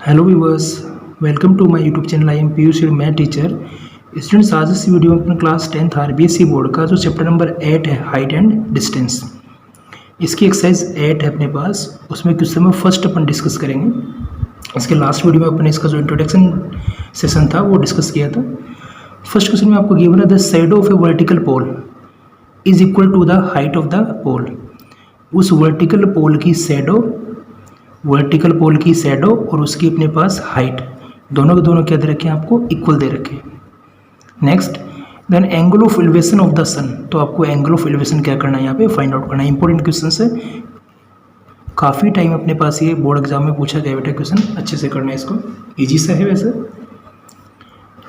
Hello viewers, welcome to my YouTube channel. I am Piyush, your math teacher. Students, आज इस video में अपना class 10th RBSE board का जो चैप्टर नंबर 8 है, हाइट एंड डिस्टेंस, इसकी एक्सरसाइज 8 है अपने पास। उसमें क्वेश्चन में फर्स्ट अपन डिस्कस करेंगे। इसके लास्ट वीडियो में अपने इसका जो इंट्रोडक्शन सेशन था वो डिस्कस किया था। फर्स्ट क्वेश्चन में आपको गिवन है the shadow of a vertical pole is equal to the height of the pole. उस वर्टिकल पोल की शैडो और उसकी अपने पास हाइट दोनों के दोनों क्या दे रखे हैं, आपको इक्वल दे रखे हैं। Next, then angle of elevation of the sun. तो आपको एंगल ऑफ एलिवेशन क्या करना है, यहाँ पे फाइंड आउट करना है। इंपॉर्टेंट क्वेश्चन है, काफ़ी टाइम अपने पास ये बोर्ड एग्जाम में पूछा गया बेटा क्वेश्चन, अच्छे से करना है इसको, ईजी सा है वैसे।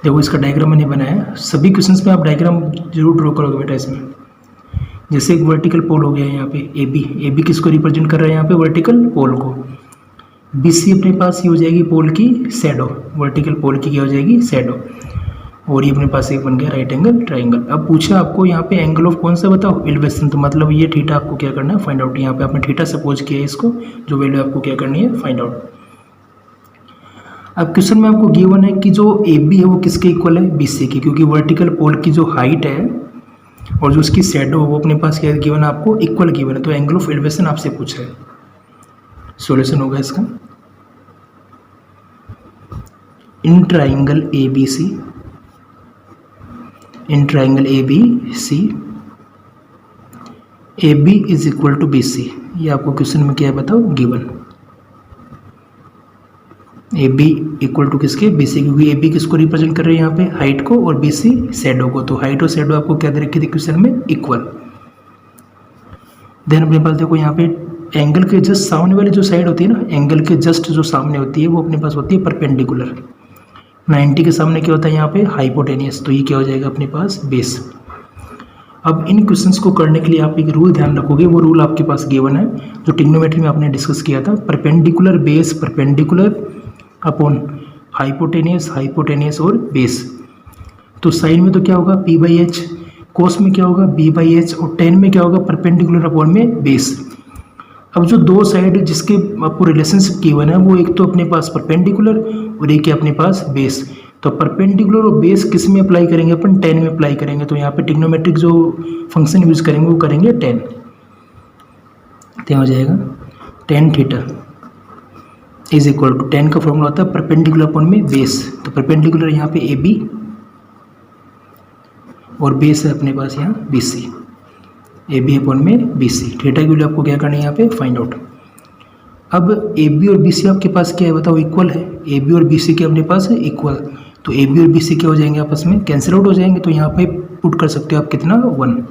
देखो इसका डायग्राम मैंने बनाया, सभी क्वेश्चंस में आप डायग्राम जरूर ड्रॉ करोगे बेटा इसमें। जैसे एक वर्टिकल पोल हो गया यहाँ पे ए बी किसको रिप्रेजेंट कर रहा है, यहाँ पे वर्टिकल पोल को। BC अपने पास ये हो जाएगी पोल की शैडो, वर्टिकल पोल की क्या हो जाएगी, शैडो। और ये अपने पास एक बन गया राइट एंगल ट्राइंगल। अब पूछा आपको यहाँ पे एंगल ऑफ कौन सा बताओ, एलिवेशन। तो मतलब ये थीटा आपको क्या करना है, फाइंड आउट। यहाँ पे आपने थीटा सपोज किया है, इसको जो वैल्यू आपको क्या करनी है, फाइंड आउट। अब क्वेश्चन में आपको गिवन है कि जो AB है वो किसके इक्वल है, BC की, क्योंकि वर्टिकल पोल की जो हाइट है और जो उसकी शैडो है वो अपने पास क्या गिवन है, आपको इक्वल गिवन है। तो एंगल ऑफ एलिवेशन आपसे पूछा है। सॉल्यूशन होगा इसका, in triangle ABC AB is equal to BC। ये आपको क्वेश्चन में क्या है बताओ, गिवन। AB इक्वल टू किसके, BC, क्योंकि AB किसको रिप्रेजेंट कर रहे हैं यहाँ पे, हाइट को, और BC शैडो को। तो हाइट और शैडो आपको क्या दे रखी थी क्वेश्चन में, इक्वल। देन अपने पास देखो यहाँ पे एंगल के जस्ट सामने वाली जो साइड होती है ना, एंगल के जस्ट जो सामने होती है वो अपने पास होती है परपेंडिकुलर। 90 के सामने क्या होता है यहाँ पे, हाइपोटेनियस। तो ये क्या हो जाएगा अपने पास, बेस। अब इन क्वेश्चंस को करने के लिए आप एक रूल ध्यान रखोगे, वो रूल आपके पास गिवन है जो ट्रिग्नोमेट्री में आपने डिस्कस किया था। Perpendicular base, perpendicular upon hypotenuse और बेस। तो साइन में तो क्या होगा, P/H, कोस में क्या होगा, B/H, और टेन में क्या होगा, परपेंडिकुलर अपॉन में बेस। अब जो दो साइड जिसके आपको रिलेशनशिप गिवन है वो एक तो अपने पास परपेंडिकुलर और एक है अपने पास बेस। तो परपेंडिकुलर और बेस किस में अप्लाई करेंगे, अपन टेन में अप्लाई करेंगे। तो यहाँ पे ट्रिग्नोमेट्रिक जो फंक्शन यूज करेंगे वो करेंगे टेन। तो हो जाएगा tan theta is equal to, tan का फॉर्मूला होता है परपेंडिकुलर अपॉन में बेस। तो परपेंडिकुलर यहाँ पे AB और बेस है अपने पास यहाँ BC, AB अपॉन में BC। थीटा की वैल्यू आपको क्या करनी है यहाँ पे, फाइंड आउट। अब AB और BC आपके पास क्या है बताओ, इक्वल है। AB और BC के अपने पास है इक्वल। तो AB और BC क्या हो जाएंगे, आपस में कैंसिल आउट हो जाएंगे। तो यहाँ पे पुट कर सकते हो आप कितना, 1।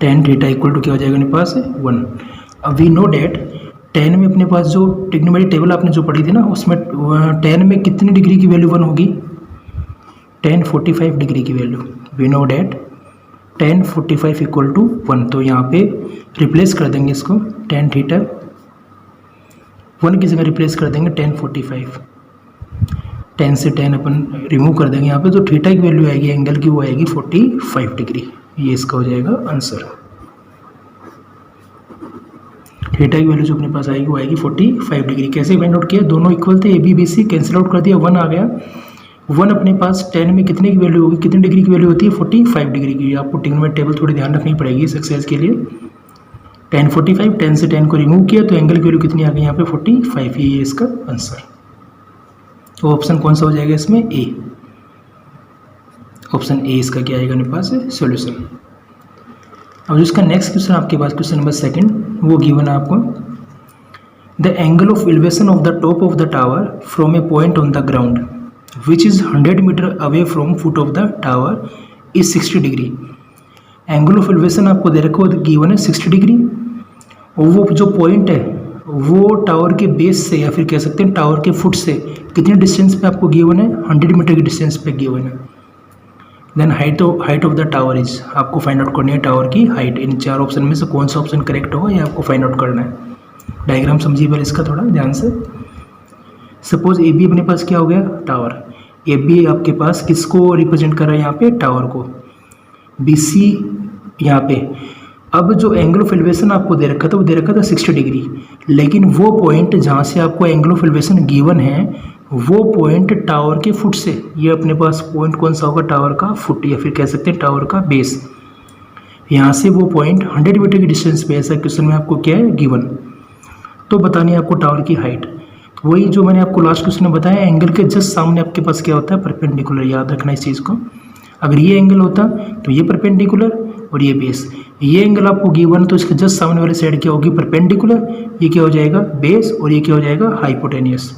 टेन थीटा इक्वल टू क्या हो जाएगा अपने पास, 1। अब वी नो डेट टेन में अपने पास जो ट्रिग्नोमेट्री टेबल आपने जो पढ़ी थी ना, उसमें टेन में कितनी डिग्री की वैल्यू 1 होगी, 1045 डिग्री की value. We know that 1045 equal to 1। तो यहाँ पे रिप्लेस कर देंगे इसको, टेन थीटा 1 की जगह रिप्लेस कर देंगे 1045। 10 से 10 अपन रिमूव कर देंगे यहाँ पे। तो थीटा की वैल्यू आएगी एंगल की, वो आएगी 45 डिग्री। ये इसका हो जाएगा आंसर। थीटा की वैल्यू जो अपने पास आएगी वो आएगी 45 डिग्री। कैसे फाइंड आउट किया, दोनों इक्वल थे, AB BC कैंसिल आउट कर दिया, 1 आ गया। 1 अपने पास 10 में कितने की वैल्यू होगी, कितनी डिग्री की वैल्यू होती है, 45 डिग्री की। आपको ट्रिग्नोमेट्री टेबल थोड़ी ध्यान रखनी पड़ेगी इस एक्सरसाइज के लिए। 1045, 10 से 10 को रिमूव किया तो एंगल की वैल्यू कितनी आ गई यहाँ पे, 45। ये इसका आंसर। तो ऑप्शन कौन सा हो जाएगा इसमें, A। ऑप्शन A इसका क्या आएगा अपने पास, सॉल्यूशन। अब इसका नेक्स्ट क्वेश्चन आपके पास, क्वेश्चन नंबर 2, वो गिवन है आपको। The angle of elevation of the top of the tower from a point on the ground which is 100 metre away from foot of the tower is 60 degree. Angle of elevation आपको दे रखा है, given है 60 degree. और वो जो point है वो टावर के बेस से, या फिर कह सकते हैं टावर के फुट से कितने डिस्टेंस पे आपको गिवन है, 100 मीटर की डिस्टेंस पे गिवन है। Then height of the tower is, आपको फाइंड आउट करनी है टावर की हाइट। इन 4 ऑप्शन में से कौन सा ऑप्शन करेक्ट होगा ये आपको फाइंड आउट करना है। डायग्राम समझिए पहले इसका थोड़ा ध्यान से। सपोज AB अपने पास क्या हो गया, टावर। AB आपके पास किसको रिप्रेजेंट कर रहा है यहाँ पे, टावर को। BC यहाँ पे अब जो एंगल ऑफ एलिवेशन आपको दे रखा था वो दे रखा था 60 डिग्री, लेकिन वो पॉइंट जहाँ से आपको एंगल ऑफ एलिवेशन गिवन है वो पॉइंट टावर के फुट से, ये अपने पास पॉइंट कौन सा होगा, टावर का फुट या फिर कह सकते हैं टावर का बेस, यहाँ से वो पॉइंट 100 मीटर की डिस्टेंस पे, ऐसा क्वेश्चन में आपको क्या है गिवन। तो बतानी है आपको टावर की हाइट। तो वही जो मैंने आपको लास्ट क्वेश्चन में बताया, एंगल के जस्ट सामने आपके पास क्या होता है, परपेंडिकुलर, याद रखना इस चीज़ को। अगर ये एंगल होता तो ये परपेंडिकुलर और ये बेस, ये एंगल आपको गिवन तो इसके जस्ट सामने वाली साइड क्या होगी, परपेंडिकुलर, ये क्या हो जाएगा बेस और ये क्या हो जाएगा हाइपोटेनियस।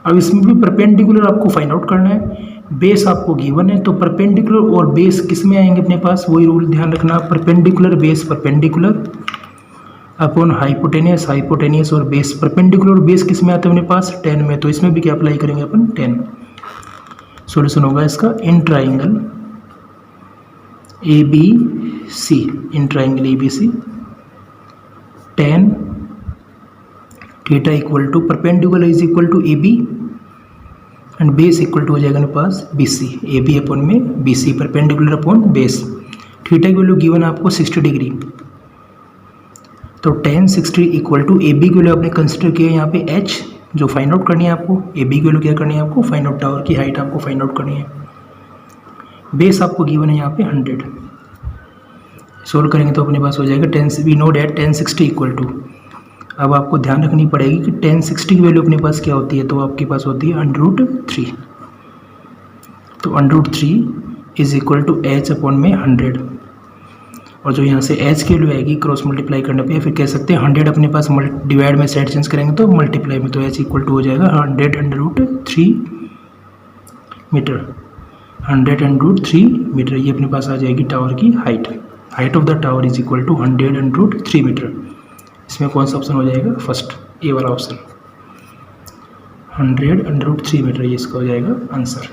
अब इसमें भी परपेंडिकुलर आपको फाइंड आउट करना है, बेस आपको गिवन है, तो परपेंडिकुलर और बेस किस में आएंगे अपने पास, वही रूल ध्यान रखना, perpendicular base perpendicular upon hypotenuse hypotenuse और बेस, परपेंडिकुलर और बेस किस में आते हैं अपने पास 10 में, तो इसमें भी क्या अप्लाई करेंगे अपन 10। सॉल्यूशन होगा इसका in triangle A B C, in triangle A B C tan theta equal to perpendicular is equal to A B and base equal to हो जाएगा मेरे पास B C, A B upon में B C, perpendicular upon base. Theta की value given है आपको 60 degree, तो tan 60 equal to A B की वैल्यू आपने कंसिडर किया यहाँ पे h, जो फाइंड आउट करनी है आपको, ए बी की वैल्यू क्या करनी है आपको फाइंड आउट, टावर की हाइट आपको फाइंड आउट करनी है, बेस आपको गिवन है यहाँ पे 100। सोल्व करेंगे तो अपने पास हो जाएगा 10, we know that tan 60 equal to, अब आपको ध्यान रखनी पड़ेगी कि tan 60 की वैल्यू अपने पास क्या होती है, तो आपके पास होती है √3, तो √3 is equal to h upon में 100, और जो यहाँ से h की वैल्यू आएगी क्रॉस मल्टीप्लाई करने पे, या फिर कह सकते हैं 100 अपने पास डिवाइड में साइड चेंज करेंगे तो मल्टीप्लाई में, तो h इक्वल टू हो जाएगा 100√3 मीटर, 100√3 मीटर, ये अपने पास आ जाएगी टावर की height. Height of the tower is equal to 100√3 metre. इसमें कौन सा ऑप्शन हो जाएगा, फर्स्ट ए वाला ऑप्शन, 100√3 मीटर, ये इसका हो जाएगा आंसर।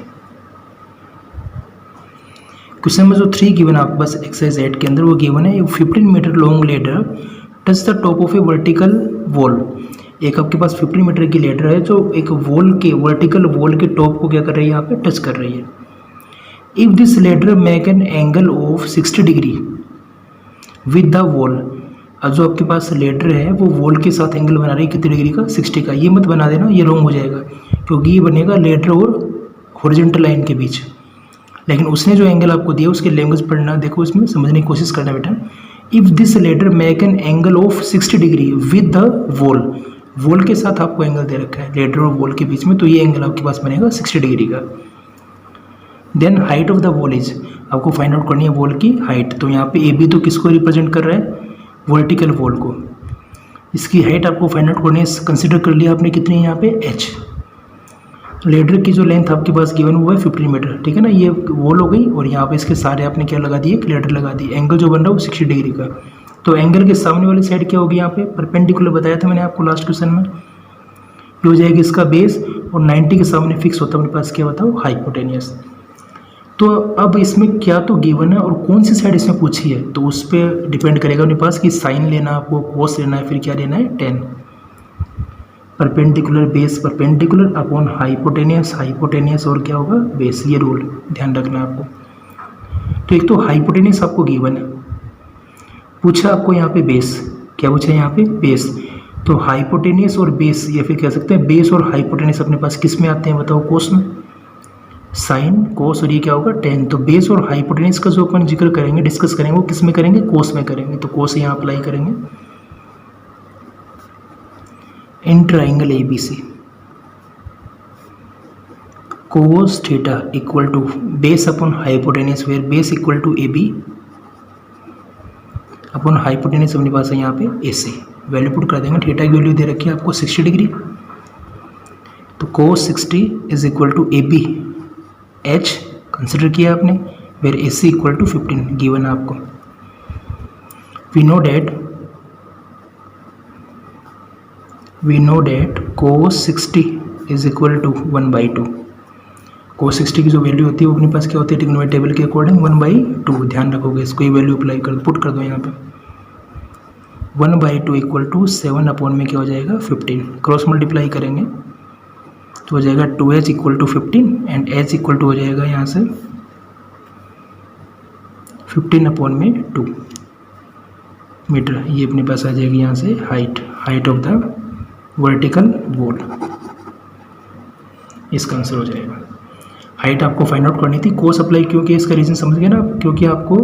क्वेश्चन नंबर जो 3 गिवन आपके पास एक्सरसाइज 8 के अंदर, वो गिवन है 15 metre long ladder touch the top of a vertical wall. एक आपके पास 15 मीटर की लेडर है जो एक वॉल के, वर्टिकल वॉल के टॉप को क्या कर रही है, यहाँ पे टच कर रही है। If this ladder make an angle of 60 degree with the wall, अब जो आपके पास लेडर है वो वॉल के साथ एंगल बना रही है कितने डिग्री का, 60 का। ये मत बना देना, ये रॉन्ग हो जाएगा, क्योंकि ये बनेगा लेडर और हॉरिजॉन्टल लाइन के बीच, लेकिन उसने जो एंगल आपको दिया उसके लैंग्वेज पढ़ना, देखो इसमें समझने की कोशिश करना बेटा। If this ladder make an angle of 60 degree with the wall, wall के साथ आपको एंगल दे रखा है लेडर और वॉल के बीच में, तो ये एंगल आपके पास बनेगा 60 डिग्री का। Then height of the wall is, आपको फाइंड आउट करनी है वॉल की हाइट, तो यहाँ पे ए बी तो किसको रिप्रेजेंट कर रहा है, वर्टिकल वॉल को। इसकी हाइट आपको फाइंड आउट करनी है, कंसिडर कर लिया आपने कितनी है यहाँ पे h। लेडर की जो लेंथ आपके पास गिवन हुआ है 15 मीटर, ठीक है ना, ये वॉल हो गई, और यहाँ पे इसके सारे आपने क्या लगा दिए, लेडर लगा दी। एंगल जो बन रहा है वो 60 डिग्री का, तो एंगल के सामने वाली साइड क्या होगी, यहाँ पे परपेंडिकुलर बताया था मैंने आपको लास्ट क्वेश्चन में, ये हो जाएगी इसका बेस, और 90 के सामने फिक्स होता है अपने पास क्या बताओ, हाइपोटेनियस। तो अब इसमें क्या तो गिवन है और कौन सी साइड इसमें पूछी है, तो उस पर डिपेंड करेगा अपने पास कि साइन लेना आपको, कोस लेना है, फिर क्या लेना है 10। Perpendicular base perpendicular upon hypotenuse hypotenuse, और क्या होगा बेस, ये रूल ध्यान रखना है आपको। तो एक तो हाइपोटेनियस आपको गिवन है, पूछा आपको यहाँ पे बेस, क्या पूछा है यहाँ पे बेस, तो हाइपोटेनियस और बेस, या फिर कह सकते हैं बेस और हाइपोटेनियस अपने पास किस में आते हैं बताओ, कोस में, साइन कोस, और ये क्या होगा 10। तो बेस और हाइपोटेनियस का जो अपन जिक्र करेंगे, डिस्कस करेंगे, वो किस में करेंगे, कोस में करेंगे, तो कोस यहाँ अप्लाई करेंगे। In triangle A B C cos theta equal to base upon hypotenuse, where base equal to A B upon hypotenuse अपने पास है यहाँ पे ए सी। वैल्यू पुट कर देंगे, थीटा की वैल्यू दे रखी है आपको 60 डिग्री, तो cos 60 is equal to A B h consider किया आपने, where A C equal to 15 given है आपको। We know that cos 60 is equal to 1/2। cos 60 की जो वैल्यू होती है वो अपने पास क्या होती है, टिग्नोमेट्री टेबल के अकॉर्डिंग 1/2, ध्यान रखोगे इसको, ये वैल्यू अप्लाई कर पुट कर दो यहाँ पे। 1/2 इक्वल टू 7 अपॉन में क्या हो जाएगा 15, क्रॉस मल्टीप्लाई करेंगे तो हो जाएगा 2h equal to 15 and h equal to हो जाएगा यहाँ से 15 अपॉन में 2। मीटर। ये अपने पास आ जाएगी यहाँ से height of the vertical wall, इसका आंसर हो जाएगा। हाइट आपको फाइंड आउट करनी थी। कोस अप्लाई क्यों किया इसका रीजन समझ गए ना आप, क्योंकि आपको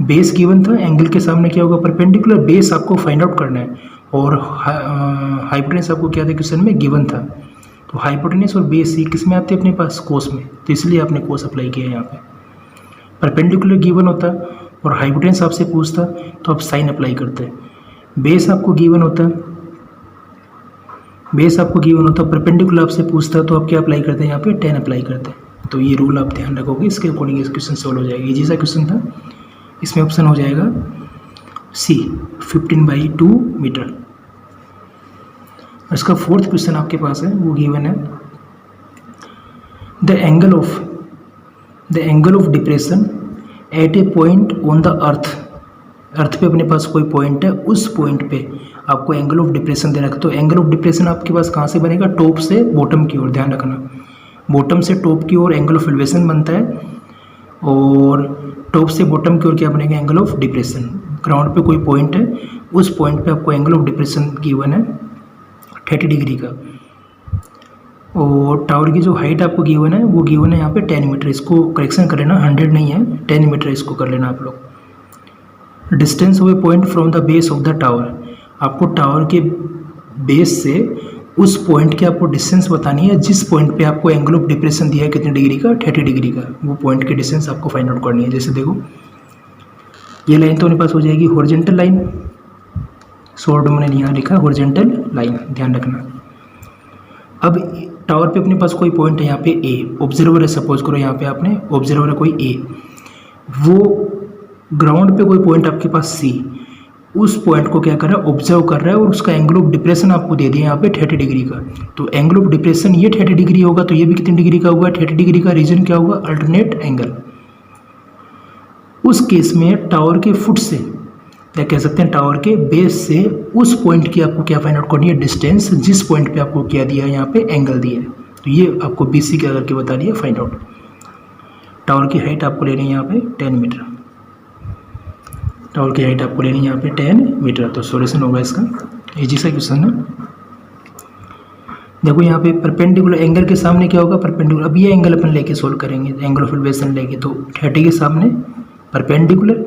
बेस गिवन था, एंगल के सामने क्या होगा परपेंडिकुलर, बेस आपको फाइंड आउट करना है और हाइपोटेनस आपको क्या था क्वेश्चन में गिवन था। तो हाइपोटेनस और बेस ये किस में आते हैं अपने पास, कोस में, तो इसलिए आपने कोस अप्लाई किया यहाँ पे। परपेंडिकुलर गिवन होता और हाइपोटेनस आपसे पूछता तो आप साइन अप्लाई करते। बेस आपको गिवन होता परपेंडिकुलर आपसे पूछता तो आप क्या अप्लाई करते हैं यहाँ पे, tan अप्लाई करते हैं। तो ये रूल आप ध्यान रखोगे, इसके अकॉर्डिंग इस क्वेश्चन सॉल्व हो जाएगा। ये जैसा क्वेश्चन था, इसमें ऑप्शन हो जाएगा सी 15/2 मीटर। इसका फोर्थ क्वेश्चन आपके पास है, वो गिवन है the angle of depression at a point on the earth पे अपने पास कोई पॉइंट है, उस पॉइंट पे आपको एंगल ऑफ डिप्रेशन दे रखा। तो एंगल ऑफ डिप्रेशन आपके पास कहाँ से बनेगा, टॉप से बॉटम की ओर, ध्यान रखना, बॉटम से टॉप की ओर एंगल ऑफ एलिवेशन बनता है और टॉप से बॉटम की ओर क्या बनेगा, एंगल ऑफ डिप्रेशन। ग्राउंड पे कोई पॉइंट है, उस पॉइंट पे आपको एंगल ऑफ डिप्रेशन गिवन है 30 डिग्री का, और टावर की जो हाइट आपको गिवन है वो गिवन है यहाँ पे 10 मीटर। इसको करेक्शन कर लेना, 100 नहीं है, 10 मीटर इसको कर लेना आप लोग। Distance of A point from the base of the tower, आपको टावर के बेस से उस पॉइंट की आपको डिस्टेंस बतानी है जिस पॉइंट पे आपको एंगल ऑफ डिप्रेशन दिया है कितने डिग्री का, 30 डिग्री का। वो पॉइंट की डिस्टेंस आपको फाइंड आउट करनी है। जैसे देखो ये लाइन तो अपने पास हो जाएगी हॉरिजॉन्टल लाइन, शॉर्ट मैंने यहाँ लिखा हॉरिजॉन्टल लाइन, ध्यान रखना। अब टावर पे अपने पास कोई पॉइंट है यहाँ पे ए, ऑब्जर्वर है, सपोज करो यहाँ पे आपने ऑब्जर्वर है कोई ए, वो ग्राउंड पे कोई पॉइंट आपके पास सी, उस पॉइंट को क्या कर रहा है, ऑब्जर्व कर रहा है और उसका एंगल ऑफ डिप्रेशन आपको दे दिया यहाँ पे 30 डिग्री का। तो एंगल ऑफ डिप्रेशन ये 30 डिग्री होगा, तो ये भी कितने डिग्री का होगा, 30 डिग्री का। रीजन क्या होगा, अल्टरनेट एंगल। उस केस में टावर के फुट से या कह सकते हैं टावर के बेस से उस पॉइंट की आपको क्या फाइंड आउट करनी है, डिस्टेंस, जिस पॉइंट पे आपको क्या दिया है यहाँ पे एंगल दिया है। तो ये आपको BC के करके बता दिया फाइंड आउट। टावर की हाइट आपको लेनी है यहाँ पे 10 मीटर, टावर की हाइट आपको लेनी है यहाँ पे 10 मीटर। तो सॉल्यूशन होगा इसका, इजी सा क्वेश्चन है। देखो यहाँ पे परपेंडिकुलर एंगल के सामने क्या होगा, परपेंडिकुलर। अब ये एंगल अपन लेके सोल्व करेंगे, एंगल ऑफ एलिवेशन लेके, तो 30 के सामने परपेंडिकुलर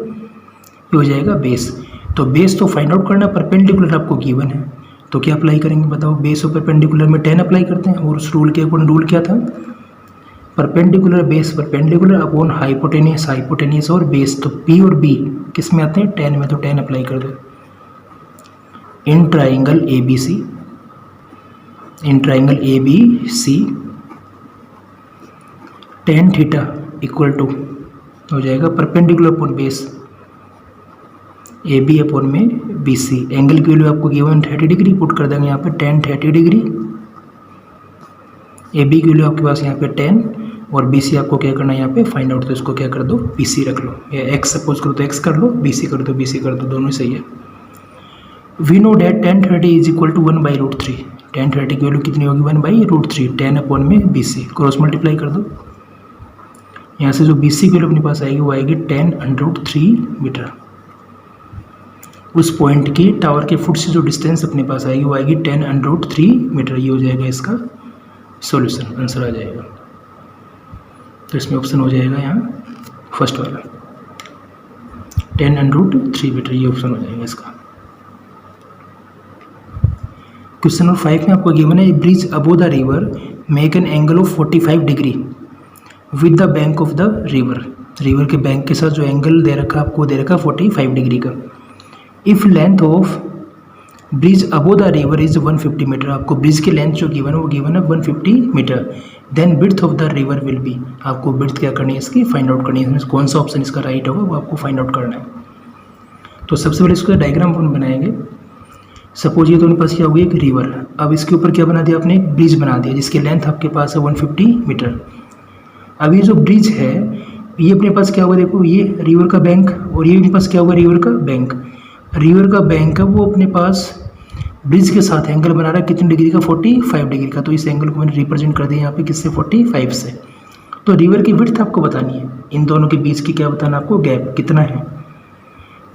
ये हो जाएगा बेस। तो बेस तो फाइंड आउट करना, परपेंडिकुलर आपको गिवन है, तो क्या अप्लाई करेंगे बताओ, बेस और परपेंडिकुलर में 10 अप्लाई करते हैं। और उस रूल के अकॉर्डिंग रूल क्या था, perpendicular base perpendicular upon hypotenuse और बेस। तो P और B किस में आते हैं, 10 में, तो 10 अप्लाई कर दो। In triangle ABC tan theta equal to हो जाएगा perpendicular upon base AB upon में BC। एंगल की वैल्यू आपको गिवन 30 डिग्री, पुट कर देंगे यहाँ पे tan 30 डिग्री। AB की वैल्यू आपके पास यहाँ पे 10 और BC आपको क्या करना है यहाँ पे फाइंड आउट, तो इसको क्या कर दो BC रख लो, या X सपोज करो तो X कर लो, BC कर दो BC कर दो, दोनों ही सही है। We know that tan 30 is equal to 1/√3। tan 30 की वैल्यू कितनी होगी, 1/√3, 10 अपॉन में BC, क्रॉस मल्टीप्लाई कर दो। यहाँ से जो BC की वैल्यू अपने पास आएगी वो आएगी 10√3 मीटर। उस पॉइंट की टावर के फुट से जो डिस्टेंस अपने पास आएगी वो आएगी 10√3 मीटर। ये हो जाएगा इसका सॉल्यूशन, आंसर आ जाएगा। तो इसमें ऑप्शन हो जाएगा यहाँ फर्स्ट वाला 10√3 मीटर, ये ऑप्शन हो जाएगा इसका। क्वेश्चन नंबर 5 में आपको गिवन है, bridge above the river make an angle of 45 degree with the bank of the river. River के बैंक के साथ जो एंगल दे रखा आपको दे रखा 45 डिग्री का। If length of bridge above the river is 150 metre, आपको ब्रिज की लेंथ जो गिवन है वो गिवन है 150 metre. Then width of the river will be, आपको विड्थ क्या करनी है इसकी फाइंड आउट करनी है। कौन सा ऑप्शन इसका राइट होगा वो आपको फाइंड आउट करना है। तो सबसे पहले इसको डायग्राम अपन बनाएंगे। सपोज ये तो अपने पास क्या होगी एक रिवर, अब इसके ऊपर क्या बना दिया आपने, एक ब्रिज बना दिया जिसकी लेंथ आपके पास है 150 मीटर। अब ये जो ब्रिज है ये अपने पास क्या होगा, देखो ये रिवर का बैंक और ये अपने पास क्या होगा रिवर का बैंक। रिवर का बैंक है वो अपने पास ब्रिज के साथ एंगल बना रहा है कितने डिग्री का, 45 डिग्री का। तो इस एंगल को मैंने रिप्रेजेंट कर दिया यहाँ पे किससे, 45 से। तो रिवर की विड्थ आपको बतानी है, इन दोनों के बीच की क्या बताना आपको, गैप कितना है।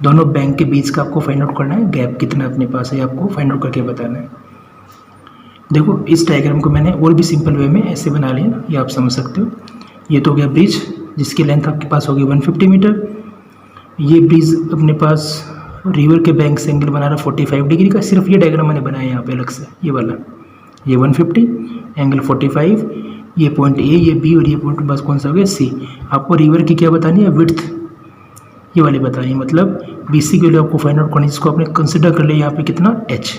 दोनों बैंक के बीच का आपको फाइंड आउट करना है, गैप कितना अपने पास है आपको फाइंड आउट करके बताना है। देखो इस डायग्राम को मैंने और भी सिंपल वे में ऐसे बना लिया, ये आप समझ सकते हो। ये तो हो गया ब्रिज जिसकी लेंथ आपके पास होगी 150 मीटर। ये ब्रिज अपने पास रिवर के बैंक से एंगल बना रहा 45 डिग्री का, सिर्फ ये डायग्राम मैंने बनाया यहाँ पे अलग से, ये वाला, ये 150 एंगल 45, ये पॉइंट ए, ये बी और ये पॉइंट बस कौन सा हो गया सी। आपको रिवर की क्या बतानी है, विड्थ ये वाली बतानी है, मतलब बी सी के लिए आपको फाइंड आउट करनी है, जिसको आपने कंसिडर कर लिया यहाँ पे कितना एच।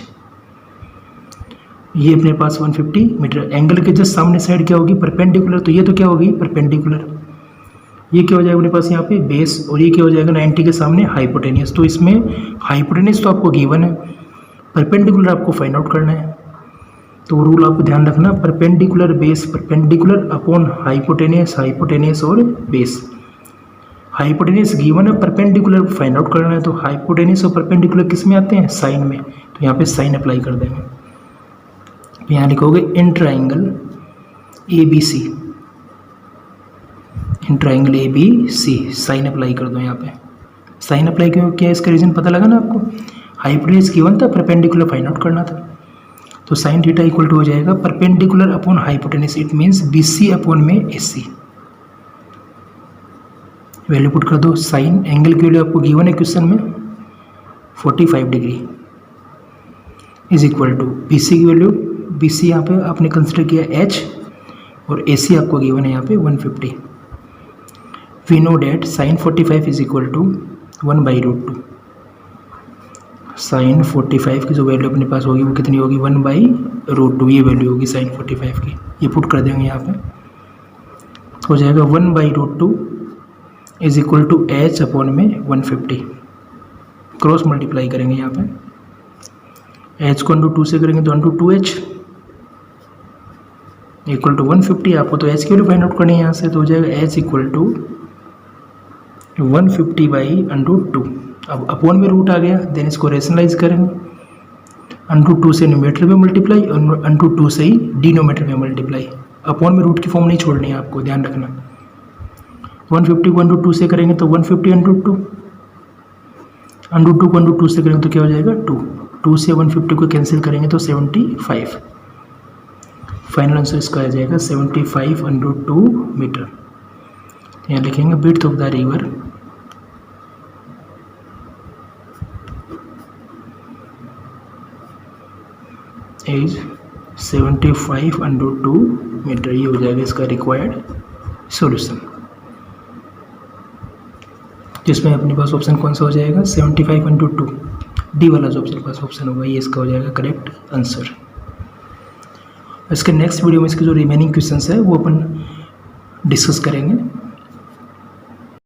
ये अपने पास 150 मीटर। एंगल के जस्ट सामने साइड क्या होगी, परपेंडिकुलर, तो ये तो क्या होगी परपेंडिकुलर। ये क्या हो जाएगा अपने पास यहाँ पे बेस, और ये क्या हो जाएगा 90 के सामने हाइपोटेनियस। तो इसमें हाइपोटेनियस तो आपको गिवन है, परपेंडिकुलर आपको फाइंड आउट करना है। तो रूल आपको ध्यान रखना, perpendicular base, perpendicular upon hypotenuse, hypotenuse और बेस। हाइपोटेनियस गिवन है, परपेंडिकुलर फाइंड आउट करना है। तो हाइपोटेनियस और परपेंडिकुलर किस में आते हैं, साइन में। तो यहाँ पे साइन अप्लाई कर देंगे। यहाँ लिखोगे in triangle A B C, in triangle A B C, sine apply कर दो यहाँ पे। साइन अप्लाई क्यों किया, इसका रीजन पता लगा ना आपको, हाइपोटेनियस गिवन था, परपेंडिकुलर फाइंड आउट करना था। तो साइन थीटा इक्वल टू हो जाएगा perpendicular upon hypotenuse, it means B C upon में ए सी। वैल्यू पुट कर दो। साइन एंगल की वैल्यू आपको गिवन है क्वेश्चन में 45 degree is equal to B C की वैल्यू, बी सी यहाँ पे आपने कंसिडर किया एच, और ए सी आपको गिवन है यहाँ पे 150। We know that sine 45 is equal to 1/√2। Sine 45 की जो वैल्यू अपने पास होगी वो कितनी होगी, 1/√2, ये वैल्यू होगी साइन 45 की। ये पुट कर देंगे यहाँ पे, हो जाएगा 1/√2 is equal to H upon में 150। क्रॉस मल्टीप्लाई करेंगे यहाँ पे, एच को √2 से करेंगे तो √2h इक्वल टू 150। आपको तो एच की वैल्यू फाइंड आउट करनी है यहाँ से, तो हो जाएगा एच इक्वल टू 150/√2। अब अपॉन में रूट आ गया, देन इसको रेशनलाइज करेंगे, √2 से न्यूमेरेटर में मल्टीप्लाई और √2 से ही डिनोमिनेटर में मल्टीप्लाई। अपॉन में रूट की फॉर्म नहीं छोड़नी है आपको, ध्यान रखना। 150 को √2 से करेंगे तो 150/√2, √2 को √2 से करेंगे तो क्या हो जाएगा 2 से 150 को कैंसिल करेंगे तो 75। फाइनल आंसर इसका आ जाएगा 75/√2 मीटर। यहाँ लिखेंगे width of the river is 75/√2 metre. ये हो जाएगा इसका रिक्वायर्ड सॉल्यूशन, जिसमें अपने पास ऑप्शन कौन सा हो जाएगा 75/2, डी वाला जो अपने पास ऑप्शन होगा ये इसका हो जाएगा करेक्ट आंसर। इसके नेक्स्ट वीडियो में इसके जो रिमेनिंग क्वेश्चंस है वो अपन डिस्कस करेंगे।